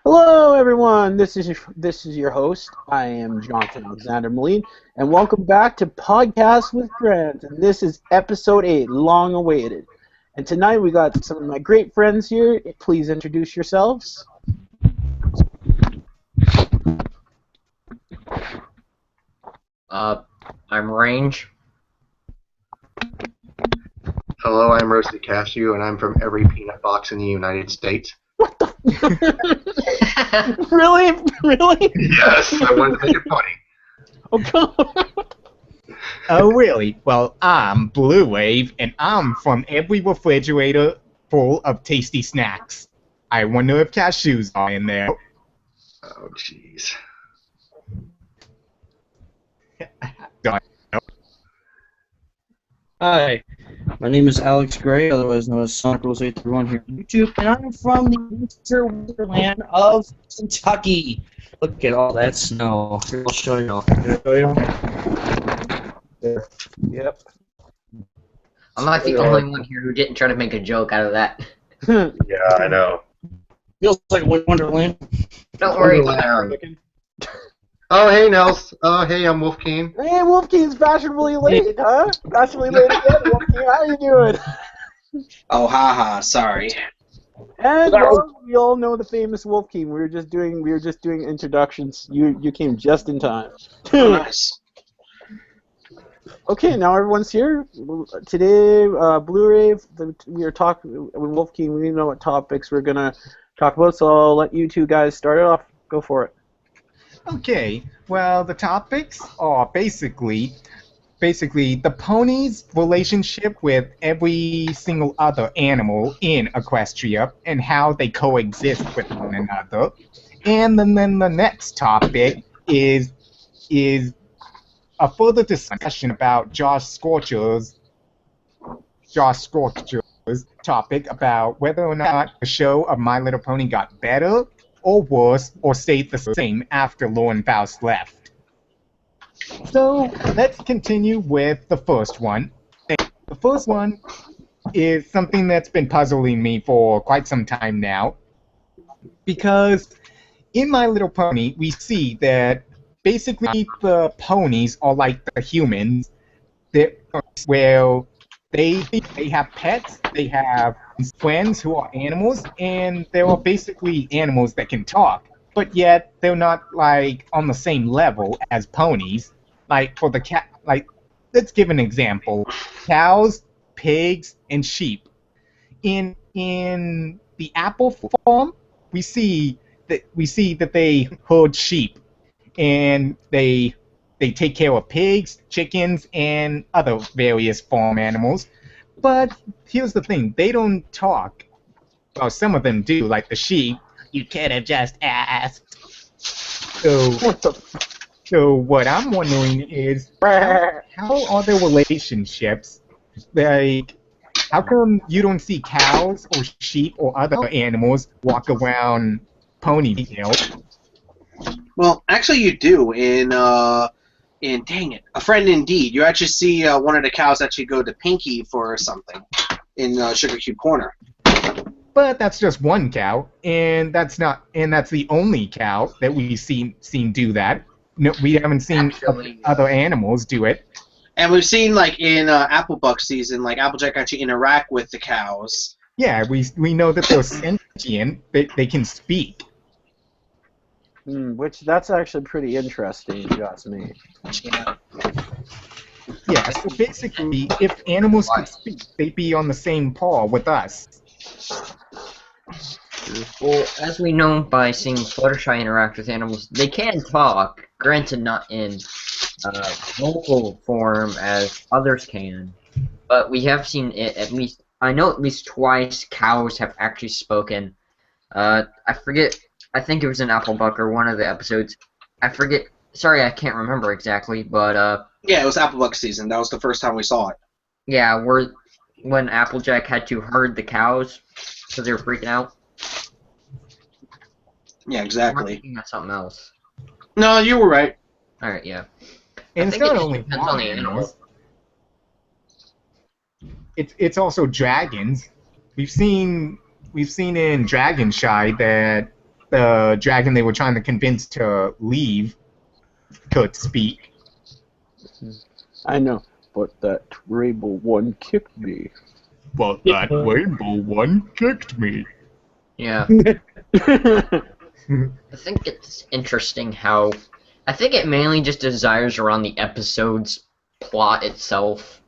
Hello, everyone. This is your host. I am Jonathan Alexander Moline, and welcome back to Podcast with Grant. And this is episode 8, long awaited. And tonight we got some of my great friends here. Please introduce yourselves. Uh, I'm Range. Hello, I'm Roasted Cashew, and I'm from every peanut box in the United States. What the? Really? Really? Yes, I wanted to make it funny. Oh, God. Oh, really? Well, I'm Blue Wave, and I'm from every refrigerator full of tasty snacks. I wonder if cashews are in there. Oh, jeez. Hi, my name is Alex Gray, otherwise known as Sonic Rules 831 here on YouTube, and I'm from the winter wonderland of Kentucky. Look at all that snow. Here, I'll show you. There. Yep. I'm not the only one here who didn't try to make a joke out of that. Yeah, I know. Feels like Wonderland. Don't worry about it. Oh, hey, Nels. Oh, hey, I'm wolfkeen. Hey, Wolfkeen's fashionably late, huh? Fashionably late again, Wolfkeen. How you doing? Oh, haha, sorry. And well, we all know the famous Wolfkeen. We were just doing introductions. You came just in time. Nice. Okay, now everyone's here. Today, Blu-ray, we are talking with Wolfkeen. We know what topics we're gonna talk about, so I'll let you two guys start it off. Go for it. Okay, well, the topics are basically the pony's relationship with every single other animal in Equestria and how they coexist with one another. And then the next topic is a further discussion about Josh Scorcher's topic about whether or not the show of My Little Pony got better or worse or stayed the same after Lauren Faust left. So let's continue with the first one. The first one is something that's been puzzling me for quite some time now, because in My Little Pony we see that basically the ponies are like the humans, where they have pets, they have friends who are animals, and they are basically animals that can talk, but yet they're not like on the same level as ponies. Like for the cat, like let's give an example: cows, pigs, and sheep. In the apple farm, we see that they herd sheep, and they take care of pigs, chickens, and other various farm animals. But here's the thing, they don't talk. Well, some of them do, like the sheep. You could have just asked. So what I'm wondering is, how are their relationships? Like, how come you don't see cows or sheep or other animals walk around ponytail? Well, actually, you do in dang it, A Friend Indeed. You actually see one of the cows actually go to Pinky for something in Sugar Cube Corner. But that's just one cow, and that's the only cow that we've seen do that. No, we haven't seen other animals do it. And we've seen, like, in Applebuck season, like, Applejack actually interact with the cows. Yeah, we know that they're sentient. They can speak. Which that's actually pretty interesting, if you ask me. Yeah. Yeah, so basically, if animals could speak, they'd be on the same par with us. Well, as we know by seeing Fluttershy interact with animals, they can talk, granted not in vocal form as others can, but we have seen it at least, I know at least twice cows have actually spoken. I forget, I think it was in Applebuck or one of the episodes. I forget, sorry, I can't remember exactly, but Yeah, it was Applebuck season. That was the first time we saw it. yeah, when Applejack had to herd the cows because they were freaking out. Yeah, exactly. That's something else. No, you were right. Alright, yeah. And I it's think not it only depends on the animals. animal. It's also dragons. We've seen in Dragonshy that the dragon they were trying to convince to leave could speak. I know, but that rainbow one kicked me. But that rainbow one kicked me. Yeah. I think it's interesting how I think it mainly just desires around the episode's plot itself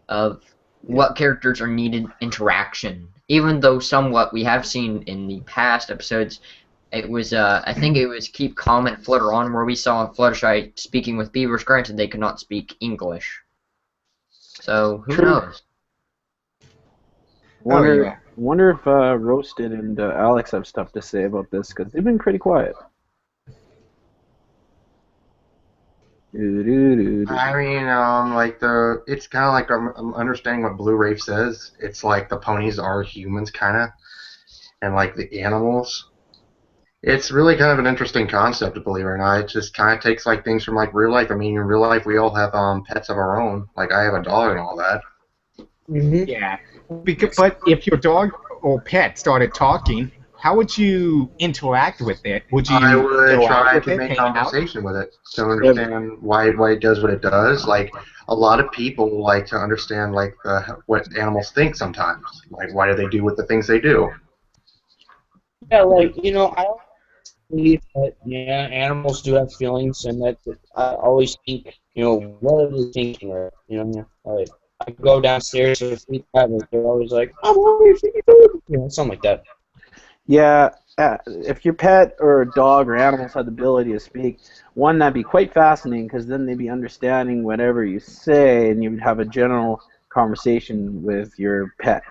of what characters are needed interaction. Even though somewhat we have seen in the past episodes, it was I think it was Keep Calm and Flutter On where we saw Fluttershy speaking with beavers. Granted, they could not speak English, so who knows? Wonder if Roasted and Alex have stuff to say about this because they've been pretty quiet. I mean, it's kind of like I'm understanding what Blue Rafe says. It's like the ponies are humans, kind of, and like the animals. It's really kind of an interesting concept, believe it or not. It just kind of takes like things from like real life. I mean, in real life, we all have pets of our own. Like I have a dog and all that. Mm-hmm. Yeah, but if your dog or pet started talking, how would you interact with it? Would you? I would go try out to with make it, hang out? conversation with it to understand why it does what it does. Like a lot of people like to understand like what animals think sometimes. Like why do they do what the things they do? Yeah, like, I believe that, yeah, animals do have feelings, and that I always think, what are they thinking? Or, like, I go downstairs to sleep at and they're always like, I'm hungry for you, something like that. Yeah, if your pet or dog or animals had the ability to speak, one, that'd be quite fascinating because then they'd be understanding whatever you say, and you would have a general conversation with your pet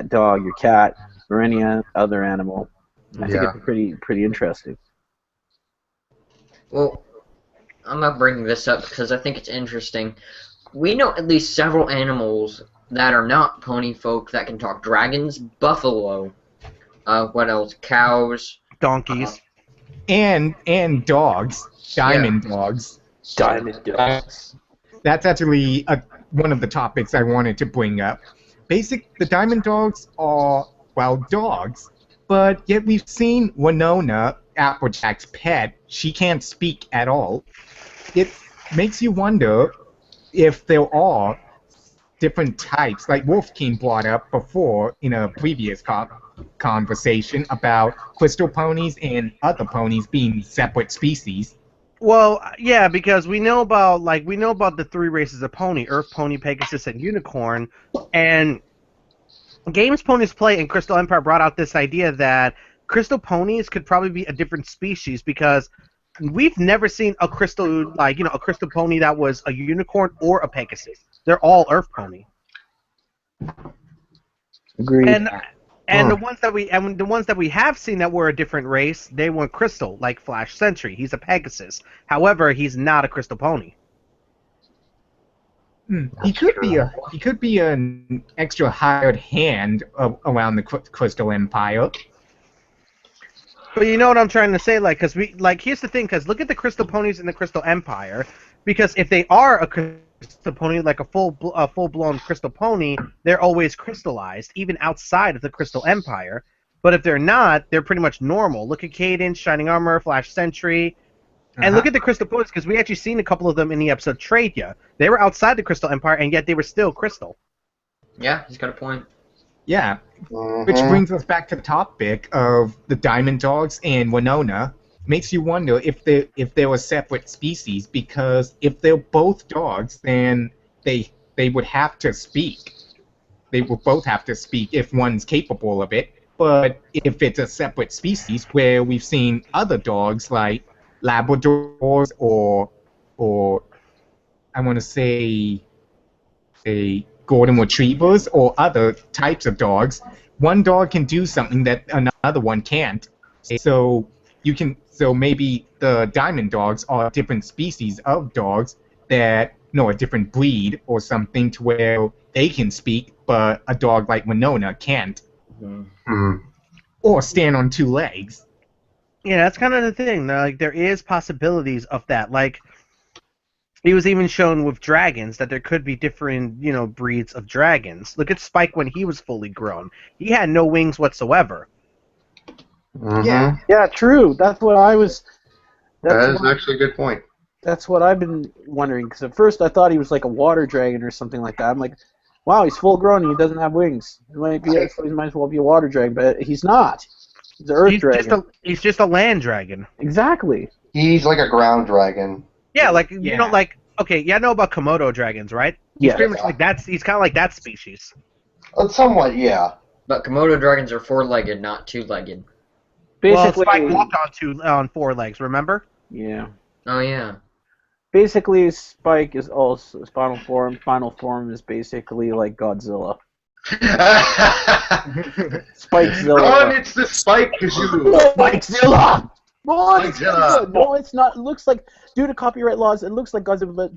dog, your cat, or any other animal. I think it'd be pretty interesting. Well, I'm gonna bring this up because I think it's interesting. We know at least several animals that are not pony folk that can talk. Dragons, buffalo, what else? Cows, Donkeys. And dogs, diamond dogs. Diamond dogs. That's actually one of the topics I wanted to bring up. The diamond dogs are, well, dogs, but yet we've seen Winona, Applejack's pet. She can't speak at all. It makes you wonder if there are different types, like wolfkeen brought up before in a previous conversation about crystal ponies and other ponies being separate species. Well, yeah, because we know about the three races of pony: Earth Pony, Pegasus, and Unicorn. And games ponies play in Crystal Empire brought out this idea that crystal ponies could probably be a different species because we've never seen a crystal a crystal pony that was a unicorn or a Pegasus. They're all Earth Pony. Agreed. And the ones that we have seen that were a different race, they weren't crystal, like Flash Sentry. He's a Pegasus. However, he's not a crystal pony. He could be an extra hired hand around the Crystal Empire. But you know what I'm trying to say, here's the thing, because look at the crystal ponies in the Crystal Empire. Because if they are a crystal pony, like a full-blown crystal pony, they're always crystallized, even outside of the Crystal Empire. But if they're not, they're pretty much normal. Look at Cadence, Shining Armor, Flash Sentry. And look at the crystal ponies, because we actually seen a couple of them in the episode Trade Ya. They were outside the Crystal Empire, and yet they were still crystal. Yeah, he's got a point. Yeah, which brings us back to the topic of the diamond dogs and Winona. Makes you wonder if they were separate species, because if they're both dogs, then they would have to speak. They will both have to speak if one's capable of it. But if it's a separate species, where we've seen other dogs like Labradors or I want to say Golden Retrievers or other types of dogs, one dog can do something that another one can't. So maybe the diamond dogs are different species of dogs that, a different breed or something, to where they can speak, but a dog like Winona can't. Mm-hmm. Or stand on two legs. Yeah, that's kind of the thing. Like, there is possibilities of that. Like, it was even shown with dragons that there could be different, breeds of dragons. Look at Spike when he was fully grown. He had no wings whatsoever. Mm-hmm. Yeah, true. That's what I was. That is actually a good point. That's what I've been wondering. Because at first I thought he was like a water dragon or something like that. I'm like, wow, he's full grown and he doesn't have wings. He might as well be a water dragon, but he's not. He's an earth dragon. He's just a land dragon. Exactly. He's like a ground dragon. Yeah, like you know, like okay, yeah, I know about Komodo dragons, right? He's Yeah. pretty much like that's. He's kind of like that species. Somewhat, yeah. But Komodo dragons are four-legged, not two-legged. Basically, Well, Spike walked on 4 legs. Remember? yeah. Oh yeah. Basically, Spike is also final form. Final form is basically like Godzilla. Spikezilla. Run, it's the Spike Kazoo. Spikezilla! Run! Spikezilla. No, it's not. It looks like, due to copyright laws, it looks like Godzilla, but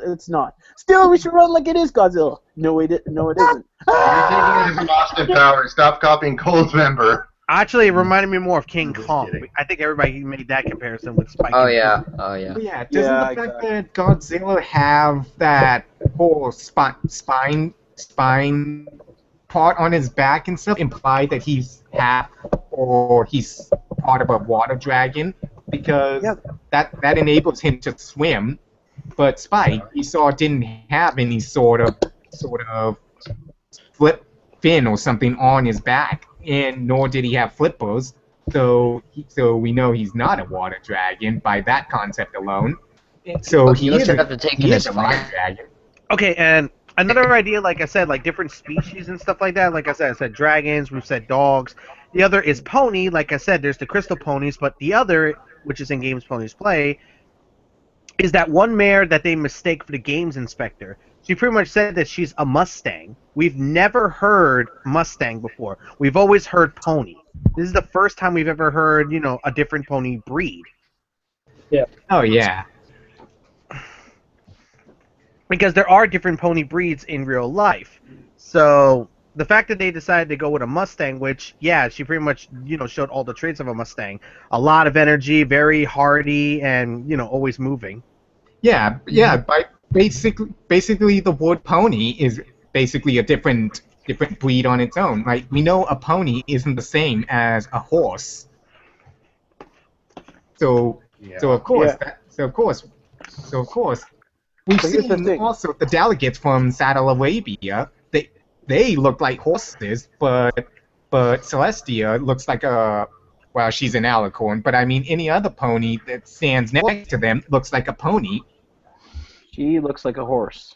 it's not. Still, we should run like it is Godzilla. No, it isn't. You're taking his Austin Powers. Stop copying Cole's member. Actually, it reminded me more of King just Kong. kidding. I think everybody made that comparison with Spike. Oh yeah. Oh yeah. But yeah, doesn't Yeah, the fact that Godzilla have that whole spine part on his back and stuff imply that he's half or he's part of a water dragon? Because that enables him to swim. But Spike, we saw, didn't have any sort of flip fin or something on his back, and nor did he have flippers. So we know he's not a water dragon by that concept alone. So But he you is also have to take he into is a water account- dragon. Okay, and another idea, like I said, like different species and stuff like that. Like I said dragons. We've said dogs. The other is pony. Like I said, there's the crystal ponies, but the other, which is in Games Ponies Play, is that one mare that they mistake for the games inspector. She pretty much said that she's a Mustang. We've never heard Mustang before. We've always heard pony. This is the first time we've ever heard, you know, a different pony breed. Oh yeah. Because there are different pony breeds in real life. So the fact that they decided to go with a Mustang, which, yeah, she pretty much, you know, showed all the traits of a Mustang. A lot of energy, very hardy, and, you know, always moving. Yeah. By basically the word pony is basically a different breed on its own. Like, we know a pony isn't the same as a horse. So of course we've So here's the seen thing. also the delegates from Saddle Arabia. They look like horses, but Celestia looks like she's an alicorn, but I mean any other pony that stands next to them looks like a pony. She looks like a horse.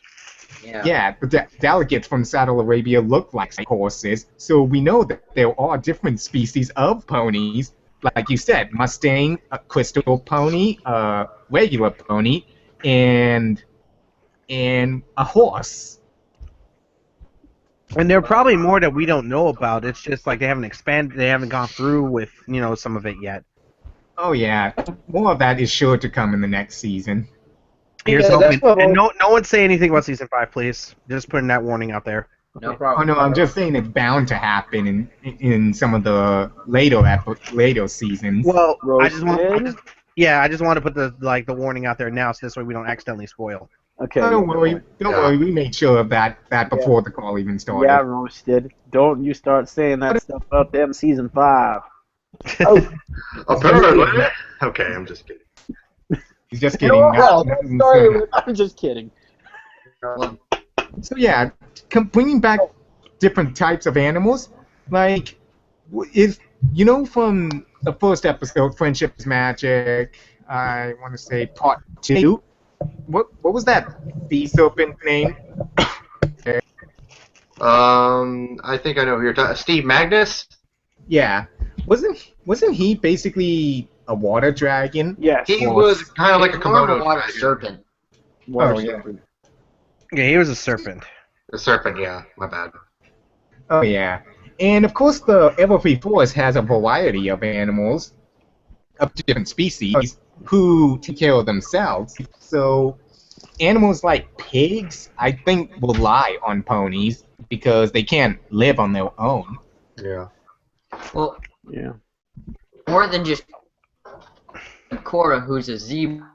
Yeah. Yeah, the delegates from Saddle Arabia look like horses, so we know that there are different species of ponies. Like you said, Mustang, a crystal pony, a regular pony, and a horse. And there are probably more that we don't know about. It's just like they haven't expanded, they haven't gone through with, you know, some of it yet. Oh yeah, more of that is sure to come in the next season. Here's Yeah, that's hoping. what And no one say anything about season 5, please. Just putting that warning out there. No Oh problem. no, I'm just saying it's bound to happen in some of the later seasons. Well, I Roasted? just want to put the warning out there now, so this way we don't accidentally spoil. Okay. Don't worry, we made sure of that before the call even started. Yeah, roasted. Don't you start saying that stuff about them season 5. Oh, Apparently. Okay, I'm just kidding. He's just kidding. sorry, I'm just kidding. So yeah, bringing back different types of animals, like from the first episode, Friendship is Magic. I want to say part 2. What was that sea serpent name? I think I know who you're talking. Steve Magnus. Yeah, wasn't he basically a water dragon? Yes. He was kind of like a More of Komodo a water dragon. serpent. Water Oh, yeah. serpent. Yeah, he was a serpent. The serpent, yeah. My bad. Oh yeah, and of course the Everfree Forest has a variety of animals of different species who take care of themselves. So animals like pigs, I think, will rely on ponies because they can't live on their own. Yeah. Well, Yeah. more than just Cora, who's a zebra.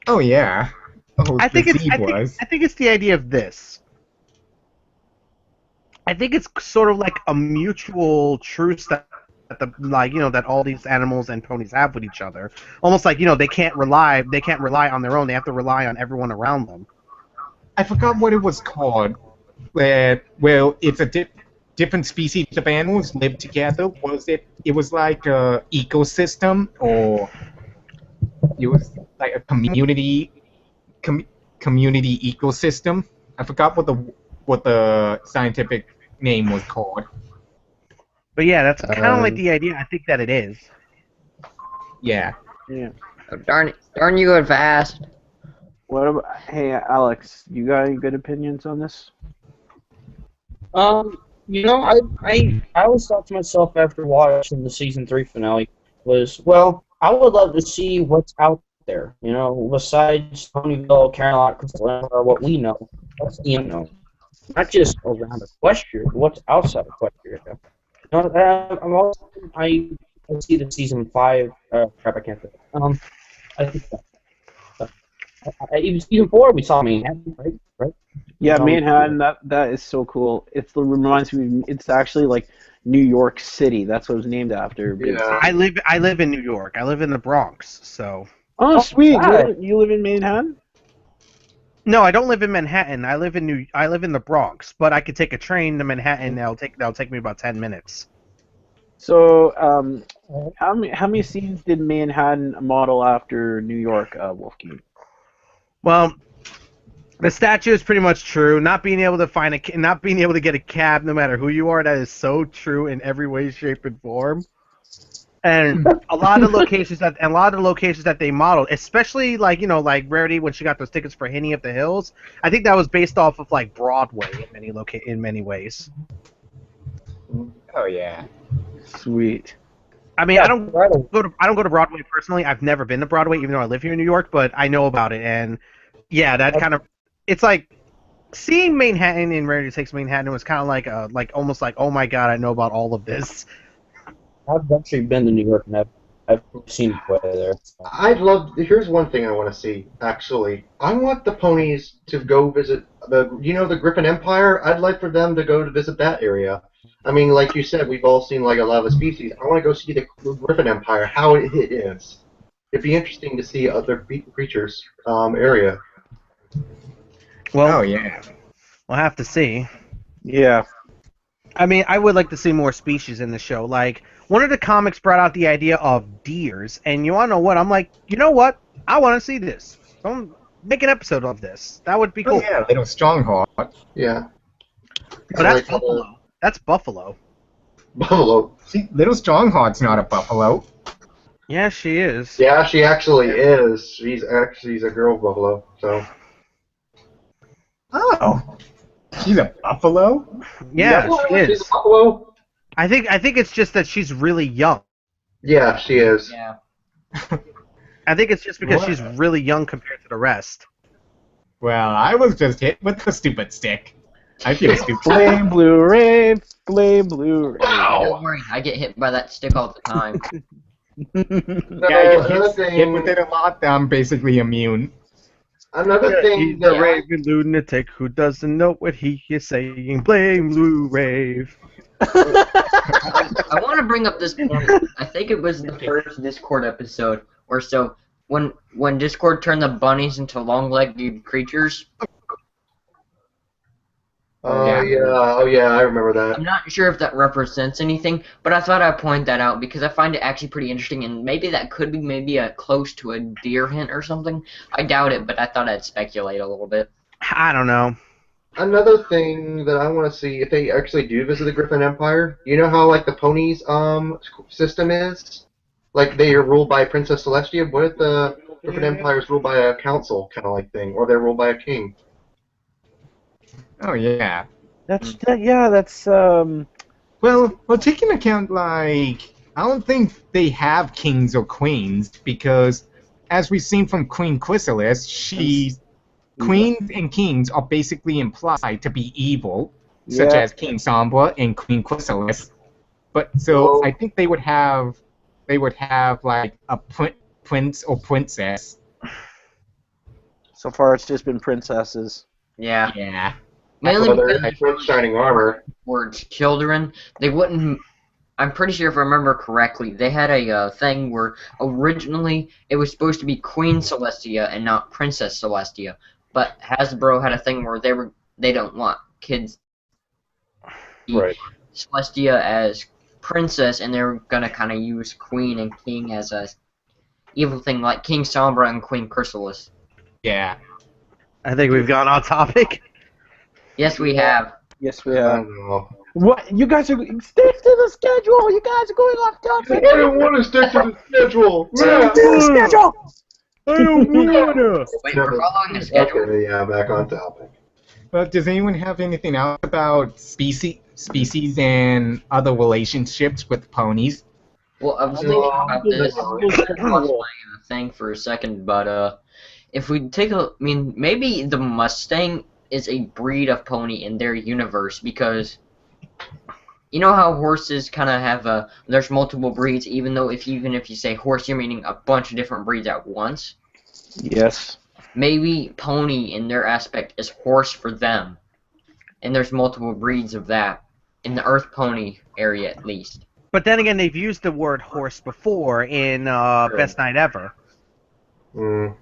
Oh yeah. Oh, I think the it's zebras. I think it's the idea of this. I think it's sort of like a mutual truce that that all these animals and ponies have with each other. Almost like they can't rely on their own. They have to rely on everyone around them. I forgot what it was called. Well, it's a different species of animals live together. Was it? It was like a ecosystem, or it was like a community ecosystem. I forgot what the scientific name was called. But yeah, that's kind of like the idea. I think that it is. Yeah. Yeah. Oh, darn you going fast. What about? Hey, Alex, you got any good opinions on this? I always thought to myself after watching the season 3 finale was, well, I would love to see what's out there. Besides Ponyville, Carolina, Crystal Empire, what we know. What's the unknown? Not just around Equestria, but what's outside Equestria. I see the season 5. Crap, I can't think. I think even season 4 we saw Manhattan, right? Yeah, Manhattan. That is so cool. Reminds me. It's actually like New York City. That's what it was named after. Yeah. I live in New York. I live in the Bronx. So. Oh, sweet. God. You live in Manhattan? No, I don't live in Manhattan. I live in the Bronx, but I could take a train to Manhattan. That'll take me about 10 minutes. So, how many scenes did Manhattan model after New York, wolfkeen? Well, the statue is pretty much true. Not being able to get a cab, no matter who you are, that is so true in every way, shape, and form. And a lot of the locations that they modeled, especially like Rarity when she got those tickets for Henny of the Hills, I think that was based off of like Broadway in many ways. Oh yeah. Sweet. I mean, I don't go to Broadway personally. I've never been to Broadway, even though I live here in New York. But I know about it, and yeah, that kind of it's like seeing Manhattan in Rarity Takes Manhattan was kind of like almost like, oh my god, I know about all of this. I've actually been to New York and I've seen the way there. Here's one thing I want to see, actually. I want the ponies to go visit the Griffin Empire. I'd like for them to go to visit that area. I mean, like you said, we've all seen like a lot of the species. I want to go see the Griffin Empire, how it is. It'd be interesting to see other creatures area. Well, Oh yeah. we'll have to see. Yeah. I mean, I would like to see more species in the show. Like, one of the comics brought out the idea of deers, and you want to know what? I'm like, you know what? I want to see this. Don't make an episode of this. That would be cool. Oh yeah, Little Strongheart. Yeah. Oh, that's Like, Buffalo. That's Buffalo. Buffalo. See, Little Strongheart's not a buffalo. Yeah, she is. Yeah, she actually is. She's a girl buffalo. So. Oh. She's a buffalo? Yeah, she She's is. a buffalo. I think it's just that she's really young. Yeah, she is. Yeah. I think it's just because What? she's really young compared to the rest. Well, I was just hit with the stupid stick. I feel stupid. Blame Blu-ray. Blame Blu-ray. Don't worry, I get hit by that stick all the time. Yeah, I get hit with it a lot. I'm basically immune. Another thing He's that a raving lunatic who doesn't know what he is saying. Blame Blue Rave. I want to bring up this point. I think it was the first Discord episode or so when Discord turned the bunnies into long-legged creatures. Oh yeah, I remember that. I'm not sure if that represents anything, but I thought I'd point that out because I find it actually pretty interesting, and maybe that could be maybe a close to a deer hint or something. I doubt it, but I thought I'd speculate a little bit. I don't know. Another thing that I want to see if they actually do visit the Griffin Empire. You know how like the ponies system is, like they are ruled by Princess Celestia. What if the Griffin Empire is ruled by a council kind of like thing, or they're ruled by a king? Oh yeah. That's Well, taking account, like, I don't think they have kings or queens, because, as we've seen from Queen Chrysalis, queens and kings are basically implied to be evil, such Yeah. as King Sombra and Queen Chrysalis. But, so, I think they would have, like, a prince or princess. so far it's just been princesses. Yeah. Yeah. Mainly Well, they're because in Prince Shining Armor. words children, they wouldn't I'm pretty sure if I remember correctly, they had a thing where originally it was supposed to be Queen Celestia and not Princess Celestia, but Hasbro had a thing where they don't want kids to see Right. Celestia as princess, and they're gonna kind of use Queen and King as a evil thing, like King Sombra and Queen Chrysalis. Yeah. I think we've gone off topic. Yes, we have. Yes, we I have. don't know. What? You guys are stick to the schedule. You guys are going off topic. I don't want to stick to the schedule. Stick to the schedule. I don't wanna. Wait, we're following the schedule. Okay, yeah, back on topic. But does anyone have anything else about species and other relationships with ponies? Well, I was thinking about this. No. Playing a thing for a second, but if we take a, I mean, maybe the Mustang is a breed of pony in their universe because you know how horses kind of have there's multiple breeds, even though even if you say horse, you're meaning a bunch of different breeds at once. Yes. Maybe pony in their aspect is horse for them, and there's multiple breeds of that in the Earth pony area at least. But then again, they've used the word horse before in Best Night Ever. Mm.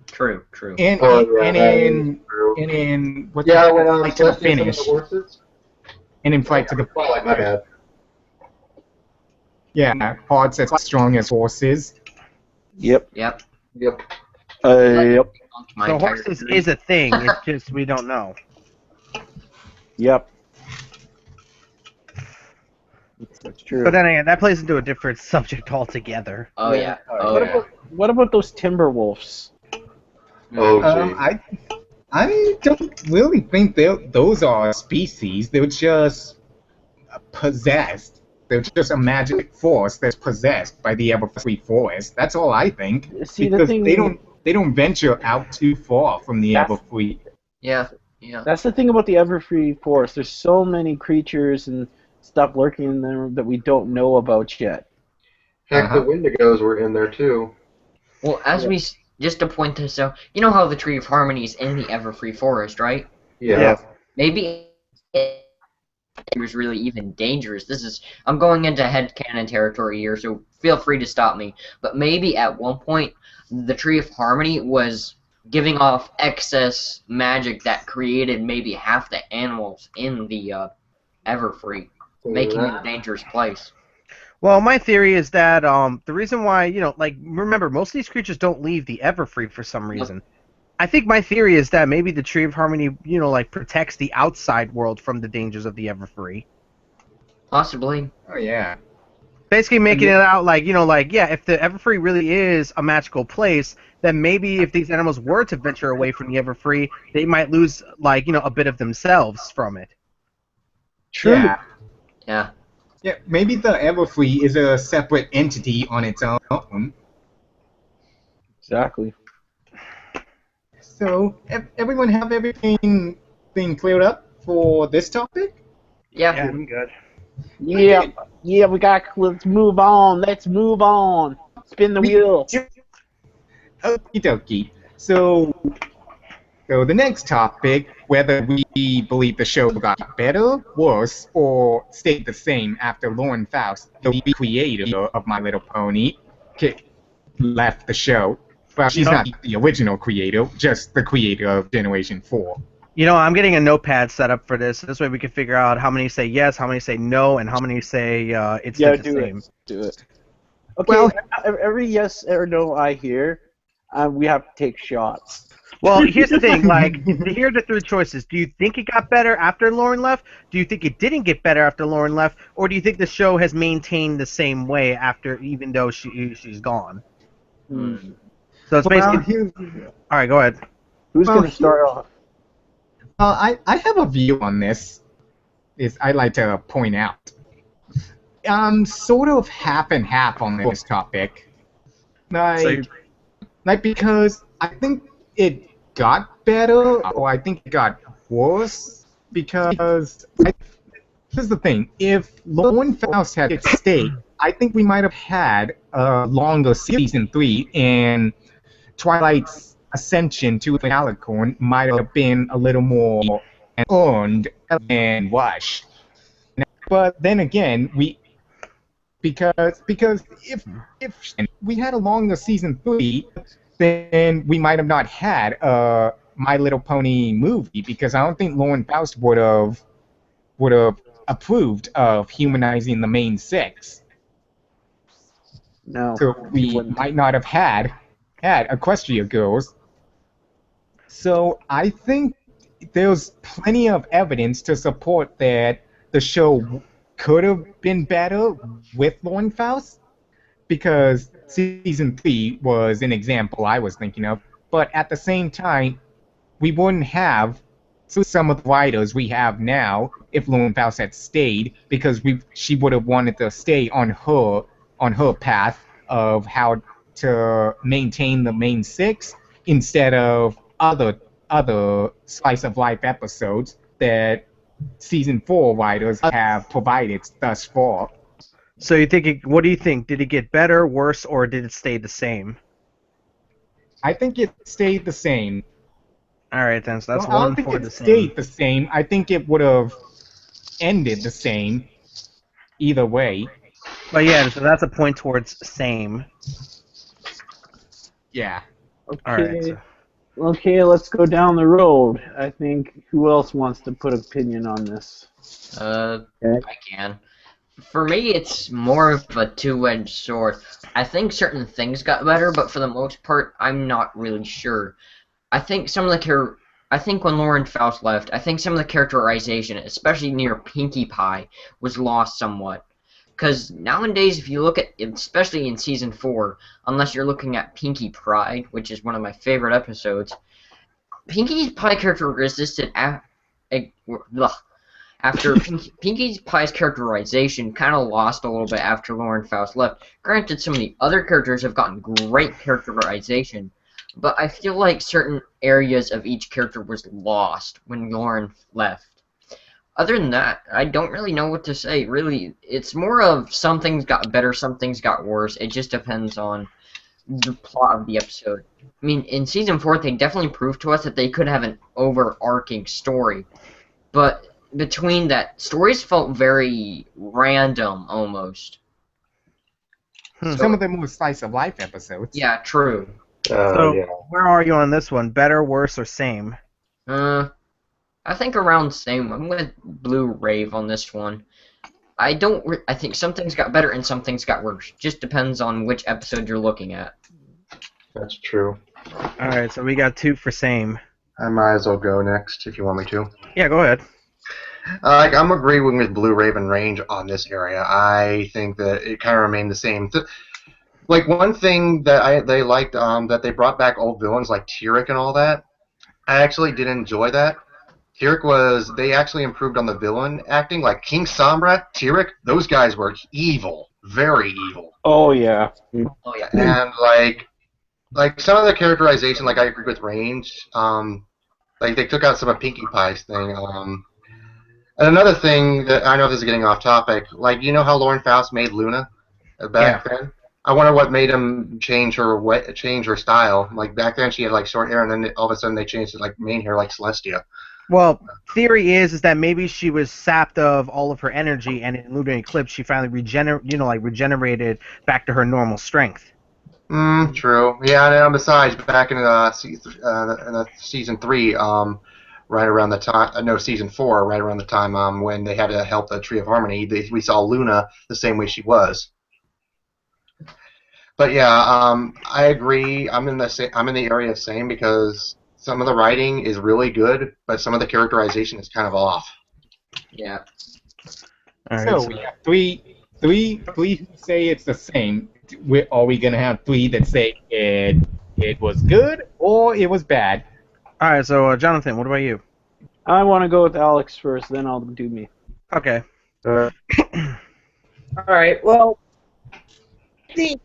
True. And Oh, and yeah, in true. and in what's Yeah, when Flight to the selecting some of Finish, the horses. and in Flight to the Twilight, my bad. parts as strong as horses. Yep. Yep. Yep. Yep. My So entire horses degree. is a thing. It's just we don't know. Yep. That's true. But then again, that plays into a different subject altogether. Oh yeah. Oh what, yeah. what about those timber wolves? Oh, gee. I don't really think those are species. They're just possessed. They're just a magic force that's possessed by the Everfree Forest. That's all I think. See, the because thing they don't venture out too far from the That's- Everfree. Yeah. That's the thing about the Everfree Forest. There's so many creatures and stuff lurking in there that we don't know about yet. Heck, the Wendigos were in there too. Well, just to point this out, you know how the Tree of Harmony is in the Everfree Forest, right? Yeah. Maybe it was really even dangerous. I'm going into headcanon territory here, so feel free to stop me. But maybe at one point, the Tree of Harmony was giving off excess magic that created maybe half the animals in the Everfree, making it a dangerous place. Well, my theory is that the reason why, remember, most of these creatures don't leave the Everfree for some reason. I think my theory is that maybe the Tree of Harmony, protects the outside world from the dangers of the Everfree. Possibly. Oh yeah. Basically making it out if the Everfree really is a magical place, then maybe if these animals were to venture away from the Everfree, they might lose, a bit of themselves from it. True. Yeah. Yeah, maybe the Everfree is a separate entity on its own. Exactly. So, everyone have everything cleared up for this topic? Yeah. I'm good. Yeah. Yeah, let's move on. Let's move on. Spin the wheel. Okie dokie. So the next topic, whether we believe the show got better, worse, or stayed the same after Lauren Faust, the creator of My Little Pony, left the show. Well, she's not the original creator, just the creator of Generation 4. I'm getting a notepad set up for this. This way we can figure out how many say yes, how many say no, and how many say it's the same. Do it. Okay, Well- every yes or no I hear, we have to take shots. Well, here's the thing. Here are the three choices. Do you think it got better after Lauren left? Do you think it didn't get better after Lauren left? Or do you think the show has maintained the same way even though she's gone? So it's basically... All right, go ahead. Who's going to start off? I have a view on this. I'd like to point out. Sort of half and half on this topic. Because I think it got better, or I think it got worse, because here's the thing. If Lauren Faust had stayed, I think we might have had a longer season 3, and Twilight's ascension to the Alicorn might have been a little more earned and rushed. But then again, because if we had a longer season 3, then we might have not had a My Little Pony movie, because I don't think Lauren Faust would have approved of humanizing the main 6. No, So he we wouldn't. might not have had Equestria Girls. So I think there's plenty of evidence to support that the show could have been better with Lauren Faust, because season 3 was an example I was thinking of. But at the same time, we wouldn't have some of the writers we have now if Lauren Faust had stayed, because she would have wanted to stay on her path of how to maintain the main 6, instead of other slice of life episodes that season 4 writers have provided thus far. So what do you think? Did it get better, worse, or did it stay the same? I think it stayed the same. All right, then. So that's Well, I one don't think for it the same. stayed the same. I think it would have ended the same either way. But yeah, so that's a point towards same. Yeah. All right. Okay. So. Okay, let's go down the road. I think who else wants to put opinion on this? I can. For me, it's more of a two-edged sword. I think certain things got better, but for the most part, I'm not really sure. I think I think when Lauren Faust left, I think some of the characterization, especially near Pinkie Pie, was lost somewhat. Because nowadays, if you look at, especially in Season 4, unless you're looking at Pinkie Pride, which is one of my favorite episodes, Pinkie Pie character resisted after Pinkie Pie's characterization kind of lost a little bit after Lauren Faust left. Granted, some of the other characters have gotten great characterization, but I feel like certain areas of each character was lost when Lauren left. Other than that, I don't really know what to say. Really, it's more of some things got better, some things got worse. It just depends on the plot of the episode. I mean, in Season 4, they definitely proved to us that they could have an overarching story. But between that, stories felt very random, almost. Some of them were slice of life episodes. Yeah, true. So Yeah. where are you on this one? Better, worse, or same? I think around same. I'm with Blue Rave on this one. I think some things got better and some things got worse. Just depends on which episode you're looking at. That's true. All right, so we got 2 for same. I might as well go next if you want me to. Yeah, go ahead. I'm agreeing with Blue Raven Range on this area. I think that it kind of remained the same. Like, one thing that they liked, that they brought back old villains like Tyrek and all that. I actually did enjoy that. They actually improved on the villain acting. Like King Sombra, Tyrek, those guys were evil, very evil. Oh yeah. Oh yeah. And like some of the characterization, like I agree with Range. Like they took out some of Pinkie Pie's thing. And another thing that I know this is getting off topic, like you know how Lauren Faust made Luna back then. I wonder what made him change her style. Like back then she had like short hair, and then all of a sudden they changed it like main hair like Celestia. Well, theory is that maybe she was sapped of all of her energy, and in Lunar Eclipse she finally regenerated back to her normal strength. True. Yeah, and besides, back in season 3, right around the time, season 4, right around the time when they had to help the Tree of Harmony, we saw Luna the same way she was. But yeah, I agree. I'm in the area of same, because some of the writing is really good, but some of the characterization is kind of off. Yeah. All right, So we have three who say it's the same. Are we gonna have 3 that say it was good or it was bad? all right, so Jonathan, what about you? I want to go with Alex first, then I'll do me. Okay. Alright, well, I think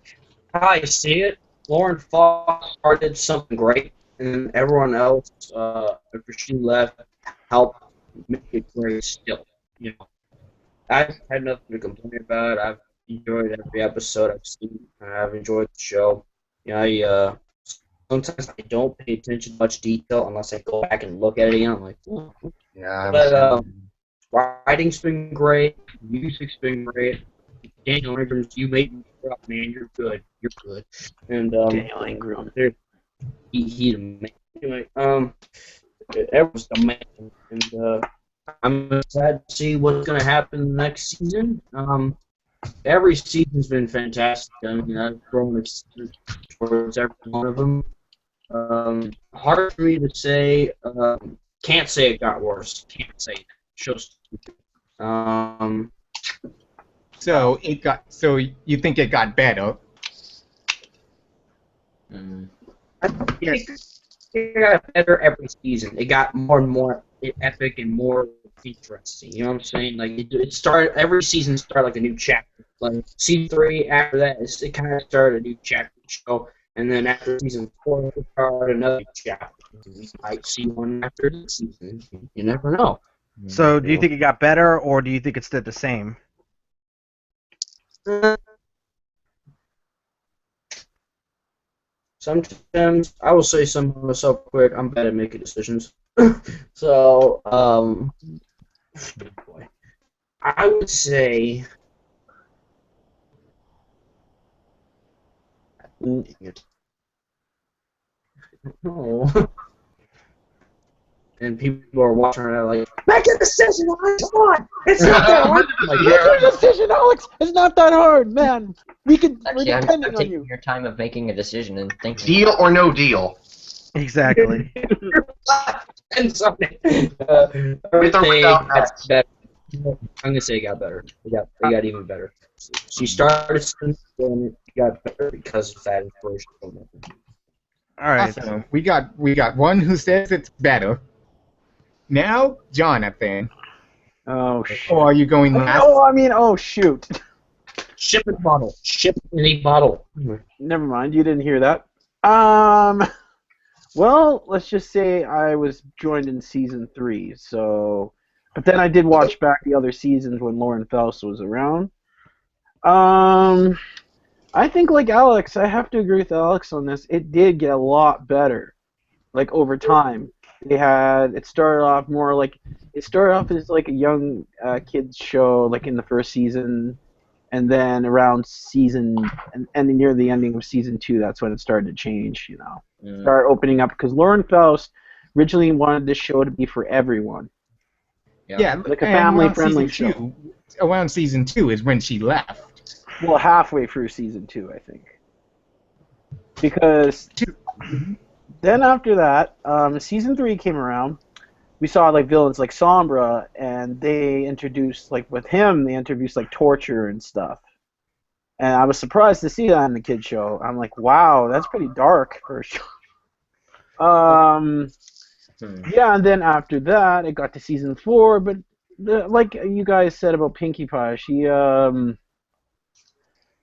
how I see it, Lauren Fox did something great, and everyone else, after she left, helped make it great still. You know, I've had nothing to complain about. I've enjoyed every episode I've seen. I've enjoyed the show. You know, sometimes I don't pay attention to much detail unless I go back and look at it again. I'm like, oh. Yeah. But writing's been great. Music's been great. Daniel Ingrams, you made me up, man. You're good. You're good. And Daniel Ingram. he's amazing. Anyway, everyone's a man, and I'm excited to see what's going to happen next season. Every season's been fantastic. I mean, I've grown towards every one of them. Hard for me to say. Can't say it got worse. Can't say it. Shows. So you think it got better? Yes, it got better every season. It got more and more epic and more interesting. You know what I'm saying? Like it started every season started like a new chapter. Like season 3 after that, it kind of started a new chapter show, and then after season 4, it started another chapter. We might see one after this season. You never know. So, do you think it got better, or do you think it stayed the same? Sometimes I will say something to myself quick. I'm bad at making decisions. So, boy, I would say. No. And people are watching her like, make a decision, Alex, come on! It's not that hard! Like, Make a decision, Alex! It's not that hard, man! We're Actually, I'm depending on taking you. your time of making a decision and thinking. Deal or no deal? Exactly. and something. With or without That's better. I'm gonna say it got better. It got even better. She started and it got better because of that inspiration. All right. Awesome. We got one who says it's better. Now, Jonathan. Oh, shit. Or are you going last? Oh, shoot. Ship in a bottle. Ship in a bottle. Never mind, you didn't hear that. Well, let's just say I was joined in season 3, so... But then I did watch back the other seasons when Lauren Faust was around. I think, like Alex, I have to agree with Alex on this. It did get a lot better, like, over time. It started off as like a young kids show, like in the first season, and then around and near the ending of season 2, that's when it started to change. You know, start opening up because Lauren Faust originally wanted this show to be for everyone. Yeah, like a family-friendly show. Around season 2 is when she left. Well, halfway through season 2, I think. Because then after that, season 3 came around. We saw like villains like Sombra, and they introduced like torture and stuff. And I was surprised to see that in the kids show. I'm like, wow, that's pretty dark for a show. Yeah, and then after that, it got to season 4, but like you guys said about Pinkie Pie, she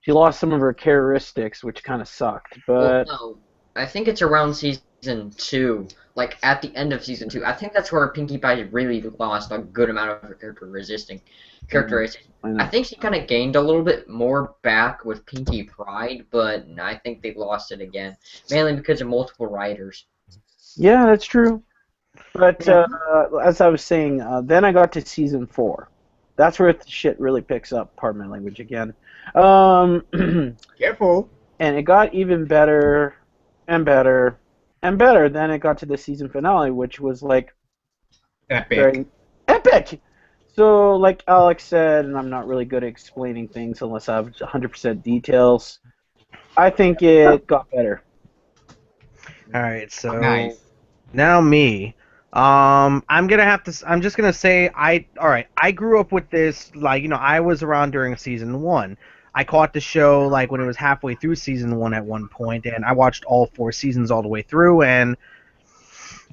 lost some of her characteristics, which kind of sucked. But no, I think it's around season 2, like at the end of season 2. I think that's where Pinkie Pie really lost a good amount of her characteristics. I think she kind of gained a little bit more back with Pinkie Pride, but I think they lost it again, mainly because of multiple writers. Yeah, that's true. But as I was saying, then I got to season 4. That's where the shit really picks up. Pardon my language again. Careful. And it got even better and better and better. Then it got to the season finale, which was like Epic. very epic. So, like Alex said, and I'm not really good at explaining things unless I have 100% details. I think it got better. All right. So Nice. now me. I'm just gonna say I grew up with this, like, you know, I was around during season 1. I caught the show like when it was halfway through season 1 at one point, and I watched all 4 seasons all the way through, and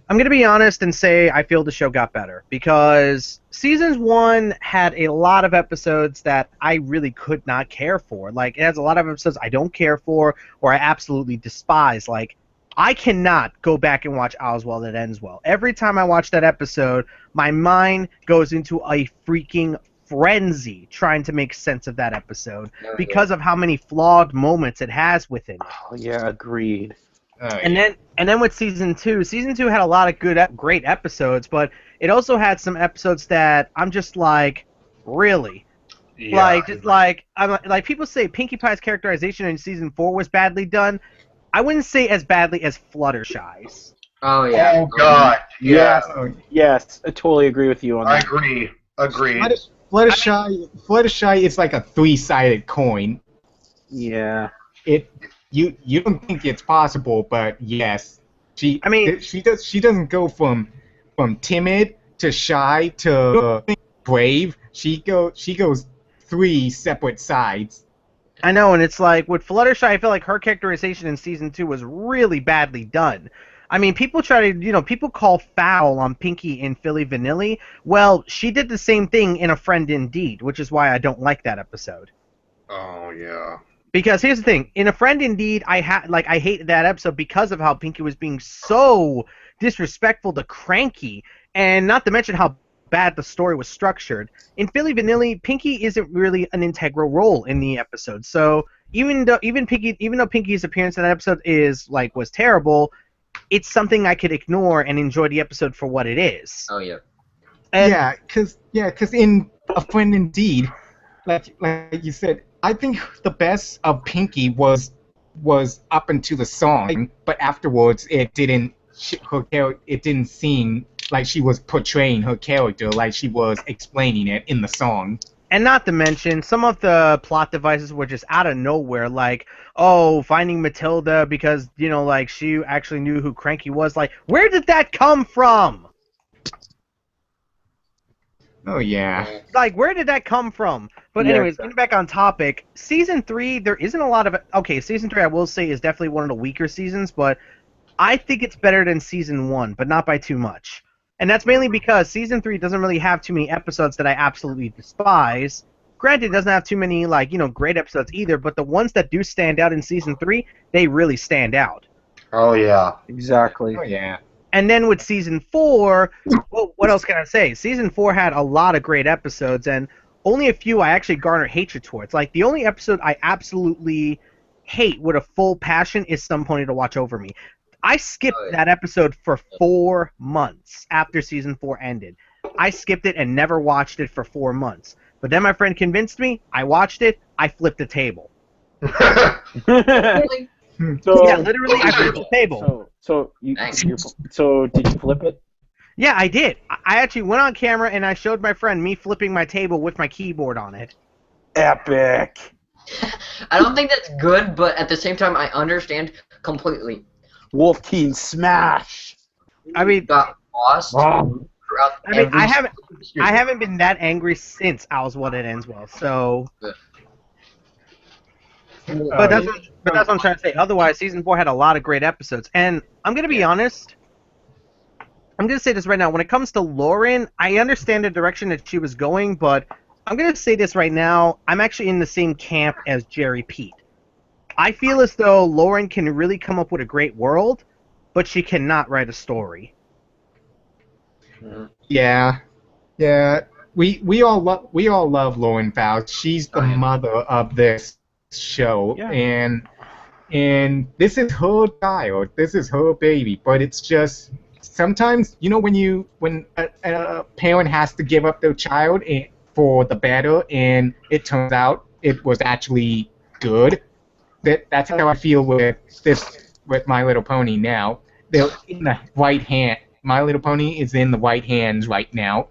I'm gonna be honest and say I feel the show got better because season 1 had a lot of episodes that I really could not care for. Like, it has a lot of episodes I don't care for or I absolutely despise. Like, I cannot go back and watch All's Well That Ends Well. Every time I watch that episode, my mind goes into a freaking frenzy trying to make sense of that episode because of how many flawed moments it has within it. Oh yeah, agreed. And then with season 2 had a lot of great episodes, but it also had some episodes that I'm just like, really? Yeah. Like, just like people say Pinkie Pie's characterization in season 4 was badly done. I wouldn't say as badly as Fluttershy's. Oh yeah. Oh God. Yeah. Yes, I totally agree with you on I that. agree. Agreed. Fluttershy is like a three-sided coin. Yeah. You don't think it's possible, but yes, she doesn't go from timid to shy to brave. She goes three separate sides. I know, and it's like with Fluttershy, I feel like her characterization in season 2 was really badly done. I mean, people try to, people call foul on Pinkie in Philly Vanilli. Well, she did the same thing in A Friend Indeed, which is why I don't like that episode. Oh yeah. Because here's the thing, in A Friend Indeed, I hated that episode because of how Pinkie was being so disrespectful to Cranky, and not to mention how bad the story was structured. In Philly Vanilli, Pinkie isn't really an integral role in the episode. So even though Pinkie's appearance in that episode was terrible, it's something I could ignore and enjoy the episode for what it is. Oh yeah. And Cause in A Friend Indeed, like you said, I think the best of Pinkie was up into the song, but afterwards it didn't seem like she was portraying her character like she was explaining it in the song. And not to mention, some of the plot devices were just out of nowhere, like, finding Matilda because, she actually knew who Cranky was. Like, where did that come from? Oh, yeah. Like, where did that come from? But anyways, getting back on topic, Season 3, there isn't a lot of... Okay, Season 3, I will say, is definitely one of the weaker seasons, but I think it's better than Season 1, but not by too much. And that's mainly because Season 3 doesn't really have too many episodes that I absolutely despise. Granted, it doesn't have too many, great episodes either, but the ones that do stand out in Season 3, they really stand out. Oh yeah. Exactly. Oh, yeah. And then with Season 4, well, what else can I say? Season 4 had a lot of great episodes, and only a few I actually garner hatred towards. Like, the only episode I absolutely hate with a full passion is Some Pony to Watch Over Me. I skipped that episode for 4 months after Season 4 ended. I skipped it and never watched it for 4 months. But then my friend convinced me, I watched it, I flipped the table. So, Yeah, literally, I flipped the table. So did you flip it? Yeah, I did. I actually went on camera and I showed my friend me flipping my table with my keyboard on it. Epic. I don't think that's good, but at the same time, I understand completely. Wolfkeen smash. I mean, Got lost. Oh. I haven't been that angry since Owl's What It Ends Well. So, but that's what I'm trying to say. Otherwise, Season 4 had a lot of great episodes, and I'm gonna be honest. I'm gonna say this right now. When it comes to Lauren, I understand the direction that she was going, but I'm gonna say this right now. I'm actually in the same camp as Jerry Pete. I feel as though Lauren can really come up with a great world, but she cannot write a story. Yeah. We all love Lauren Faust. She's the mother of this show, and this is her child. This is her baby. But it's just sometimes, when a parent has to give up their child for the better, and it turns out it was actually good. That's how I feel with My Little Pony now. They're in the right hand. My Little Pony is in the right hands right now.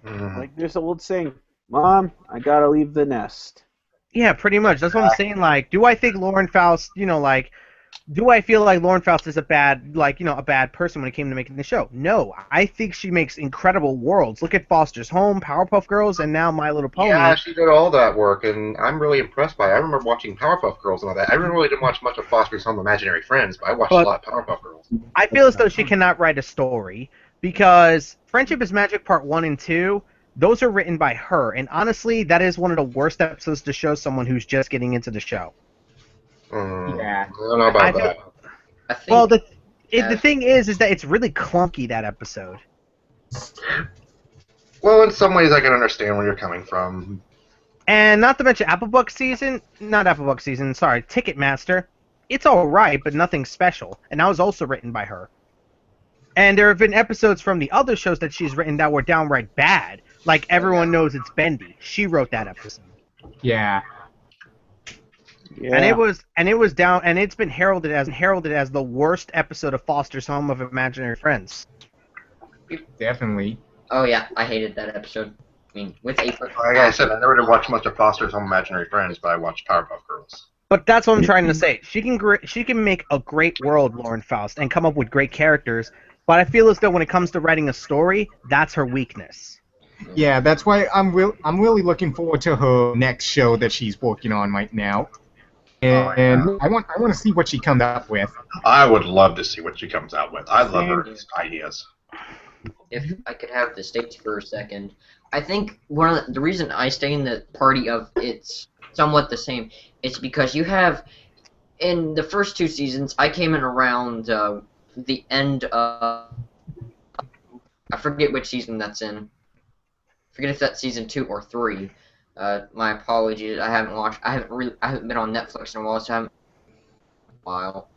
Like there's an old saying, Mom, I gotta leave the nest. Yeah, pretty much. That's what I'm saying. Like, do I think Lauren Faust, do I feel like Lauren Faust is a bad person when it came to making the show? No, I think she makes incredible worlds. Look at Foster's Home, Powerpuff Girls, and now My Little Pony. Yeah, she did all that work, and I'm really impressed by it. I remember watching Powerpuff Girls and all that. I really didn't watch much of Foster's Home Imaginary Friends, but I watched a lot of Powerpuff Girls. I feel as though she cannot write a story, because Friendship is Magic Part 1 and 2, those are written by her, and honestly, that is one of the worst episodes to show someone who's just getting into the show. Yeah. I don't know about that. I think, Well, the thing is that it's really clunky, that episode. Well, in some ways I can understand where you're coming from. And not to mention Ticketmaster. It's alright, but nothing special. And that was also written by her. And there have been episodes from the other shows that she's written that were downright bad. Like Everyone Knows It's Bendy. She wrote that episode. Yeah. Yeah. And it was down, and it's been heralded as the worst episode of Foster's Home of Imaginary Friends. Definitely. Oh yeah, I hated that episode. I mean, with April. Like I said, I never did watch much of Foster's Home Imaginary Friends, but I watched Powerpuff Girls. But that's what I'm trying to say. She can make a great world, Lauren Faust, and come up with great characters. But I feel as though when it comes to writing a story, that's her weakness. Yeah, that's why I'm really looking forward to her next show that she's working on right now. And I want to see what she comes up with. I would love to see what she comes out with. I love her ideas. If I could have the states for a second, I think one of the reason I stay in the party of it's somewhat the same, it's because you have in the first 2 seasons I came in around the end of I forget which season that's in. Forget if that's season 2 or 3. My apologies. I haven't watched. I haven't been on Netflix in a while, so I haven't. In a while.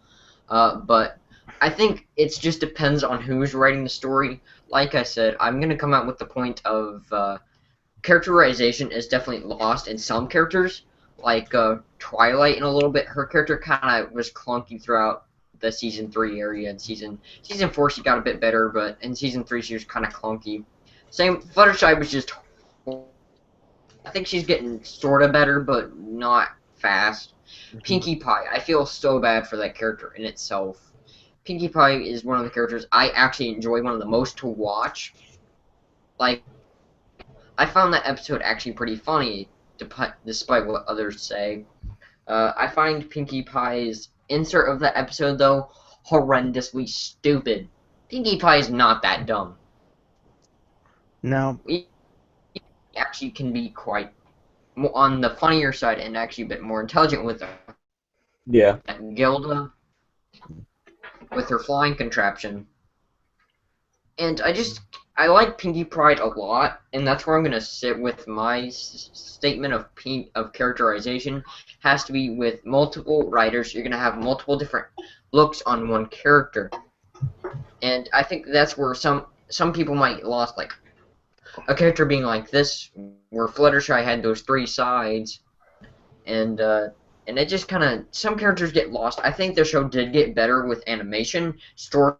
But I think it just depends on who's writing the story. Like I said, I'm gonna come out with the point of characterization is definitely lost in some characters, like Twilight in a little bit. Her character kind of was clunky throughout the season 3 area, and season 4 she got a bit better, but in season 3 she was kind of clunky. Same, Fluttershy was just. I think she's getting sort of better, but not fast. Pinkie Pie, I feel so bad for that character in itself. Pinkie Pie is one of the characters I actually enjoy one of the most to watch. Like, I found that episode actually pretty funny, despite what others say. I find Pinkie Pie's insert of that episode, though, horrendously stupid. Pinkie Pie is not that dumb. No. He actually can be quite on the funnier side and actually a bit more intelligent with her. Yeah. Gilda, with her flying contraption. And I like Pinkie Pie a lot, and that's where I'm going to sit with my statement of characterization. Has to be with multiple writers. You're going to have multiple different looks on one character. And I think that's where some people might lost, like, a character being like this, where Fluttershy had those 3 sides, and it just kind of, some characters get lost. I think the show did get better with animation, story,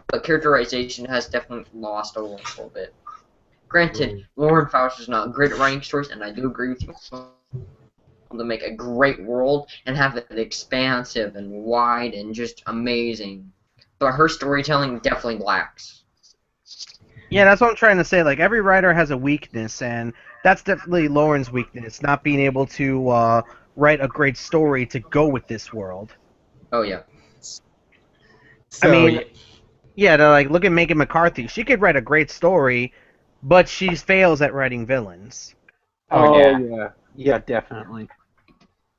but characterization has definitely lost a little bit. Granted, Lauren Faust is not great at writing stories, and I do agree with you. To make a great world and have it expansive and wide and just amazing, but her storytelling definitely lacks. Yeah, that's what I'm trying to say. Like, every writer has a weakness, and that's definitely Lauren's weakness, not being able to write a great story to go with this world. Oh, yeah. So, I mean, yeah, like, look at Megan McCarthy. She could write a great story, but she fails at writing villains. Oh, yeah. Yeah. Yeah, definitely.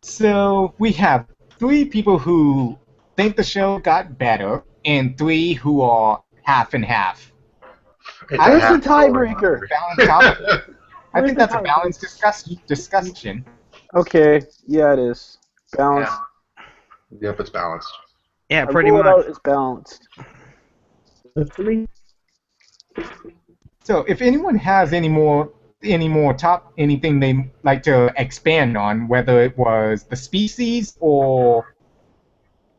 So we have 3 people who think the show got better, and 3 who are half and half. Where's the tiebreaker? I think that's a balanced discussion. Okay, yeah, it is. Balanced. Yeah. Yep, it's balanced. Yeah, I pretty rule it much. out, it's balanced. So if anyone has anything they like to expand on, whether it was the species or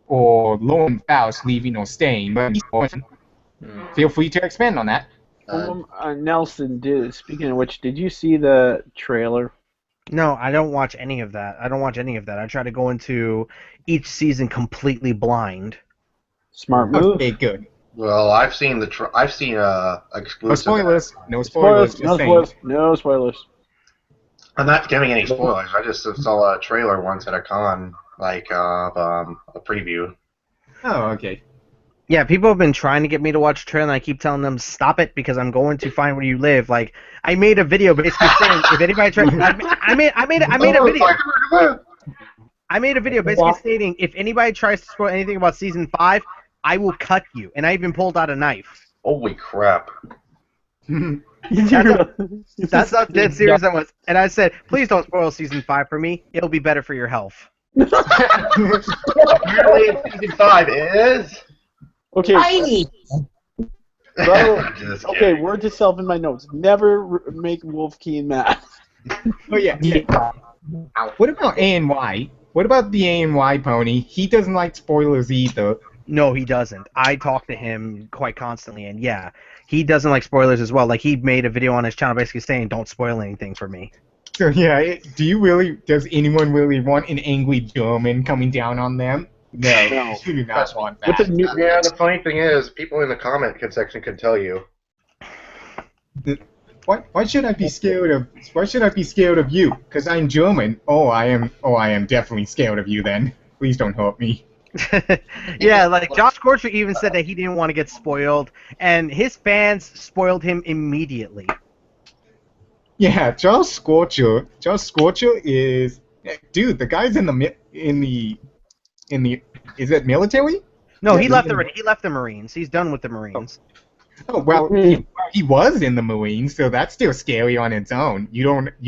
Lauren Faust leaving or staying, but feel free to expand on that. Nelson, speaking of which, did you see the trailer? No, I don't watch any of that. I try to go into each season completely blind. Smart move. Okay, good. Well, I've seen exclusive. No spoilers. No spoilers. No spoilers. No spoilers. I'm not giving any spoilers. I just saw a trailer once at a con, like a preview. Oh, okay. Yeah, people have been trying to get me to watch a trailer, and I keep telling them, stop it, because I'm going to find where you live. Like, I made a video basically saying, if anybody tries... I made a video. I made a video basically stating, if anybody tries to spoil anything about Season 5, I will cut you. And I even pulled out a knife. Holy crap. That's how dead serious I was. And I said, please don't spoil Season 5 for me. It'll be better for your health. Apparently, Season 5 is... Okay. Tiny. Okay, word to self in my notes. Never make wolfkeen mad. Oh yeah. What about A&Y? What about the A&Y pony? He doesn't like spoilers either. No, he doesn't. I talk to him quite constantly, and yeah, he doesn't like spoilers as well. Like, he made a video on his channel basically saying, don't spoil anything for me. So yeah, does anyone really want an angry German coming down on them? No, No. you do not want With the that. new, Yeah, the funny thing is, people in the comment section can tell you. Why should I be scared of you? Because I'm German. Oh, I am definitely scared of you then. Please don't hurt me. Yeah, like, Josh Scorcher even said that he didn't want to get spoiled, and his fans spoiled him immediately. Yeah, Josh Scorcher is, dude. The guy's in the is it military? No, he Yeah, left the Marines. He's done with the Marines. Oh well, he was in the Marines, so that's still scary on its own. You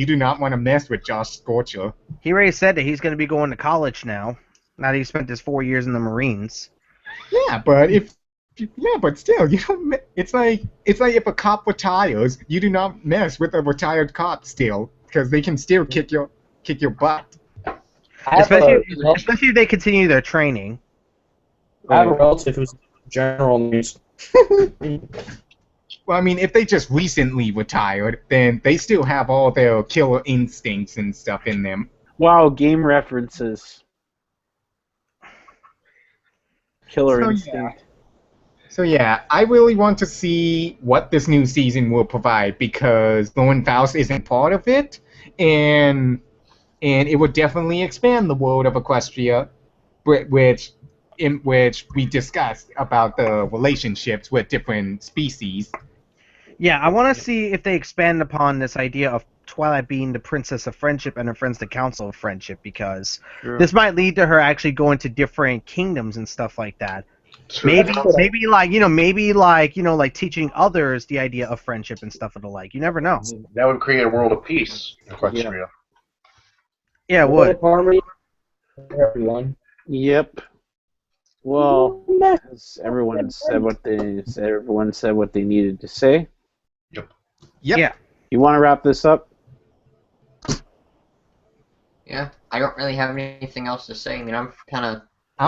do not want to mess with Josh Scorcher. He already said that he's going to be going to college now. Now that he spent his 4 years in the Marines. Yeah, but still, you don't. It's like if a cop retires, you do not mess with a retired cop still, because they can still kick your butt. Especially if they continue their training. I have a relative who's general news. Well, I mean, if they just recently retired, then they still have all their killer instincts and stuff in them. wow, game references. Killer So, instinct. So yeah, I really want to see what this new season will provide, because Lauren Faust isn't part of it, and it would definitely expand the world of Equestria, in which we discussed about the relationships with different species. Yeah, I want to see if they expand upon this idea of Twilight being the princess of friendship and her friends the council of friendship, because this might lead to her actually going to different kingdoms and stuff like that. Maybe like teaching others the idea of friendship and stuff of the like. You never know. That would create a world of peace in Equestria. Yeah, it would. Harmony for everyone. Yep. Well, everyone said what they needed to say. Yep. Yeah. You want to wrap this up? Yeah, I don't really have anything else to say. I mean, I'm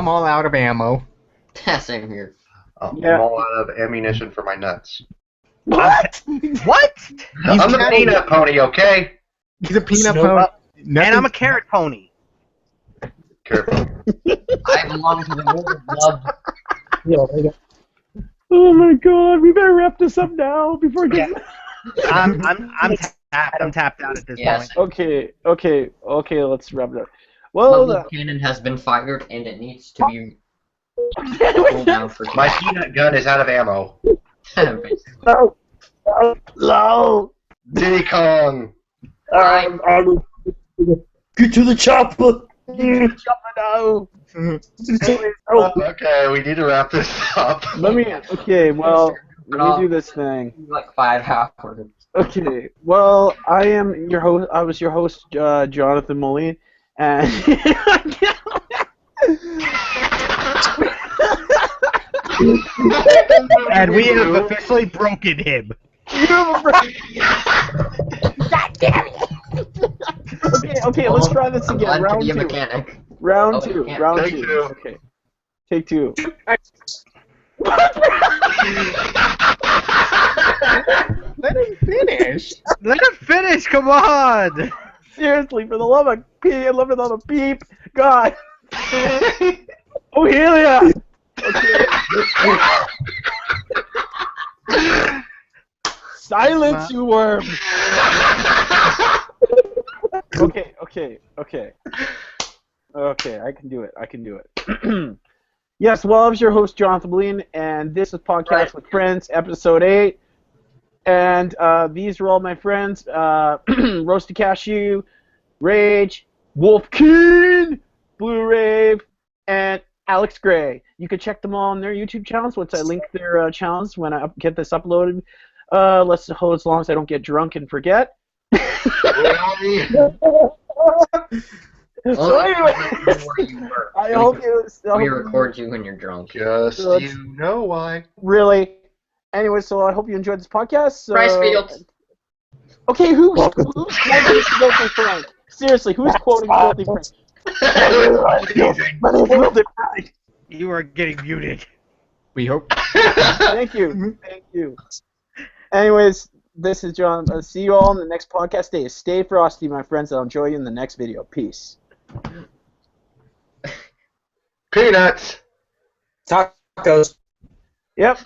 all out of ammo. Same here. Yeah. I'm all out of ammunition for my nuts. What? What? I'm the peanut pony, okay? He's a peanut Snow- pony. And I'm a carrot pony. Careful. I belong to the world of love. Oh my God! We better wrap this up now before it gets. I'm tapped. I'm tapped out at this Yes. point. Okay. Let's wrap it up. Well, Lovely cannon has been fired, and it needs to be pulled down for My peanut gun is out of ammo. no. Diddy Kong! Get to the chopper. No. Okay, we need to wrap this up. Okay. Well, let me do this thing. like 5 hours. Okay. Well, I am your host. I was your host, Jonathan Moline, and And we have officially broken him. Okay. Let's try this I'm again. glad to Round be a two. mechanic. Round Oh, two. you can't. Round Take two. two. Okay. Take two. Let him finish. Let him finish. Come on. Seriously, for the love of beep, God. Oh, Helia. Okay. Silence, you worm. Okay. Okay, I can do it. Yes, well, I was your host, Jonathan Moline, and this is Podcast with Friends, Episode 8. And these are all my friends, Roasty Cashew, Rage, wolfkeen, Blue Rave, and Alex Gray. You can check them all on their YouTube channels once I link their channels when I get this uploaded. As long as I don't get drunk and forget. So anyway, I hope We record you when you're drunk. Just So you know why. really. Anyway, so I hope you enjoyed this podcast. So... Rice Fields. Okay, who's to go for Frank? Seriously, who's quoting Filthy Frank? My name's Filthy Frank. You are getting muted. We hope. Thank you. Thank you. Anyways, this is John. See you all in the next podcast day. Stay frosty, my friends. I'll enjoy you in the next video. Peace. Peanuts. Tacos. Yep.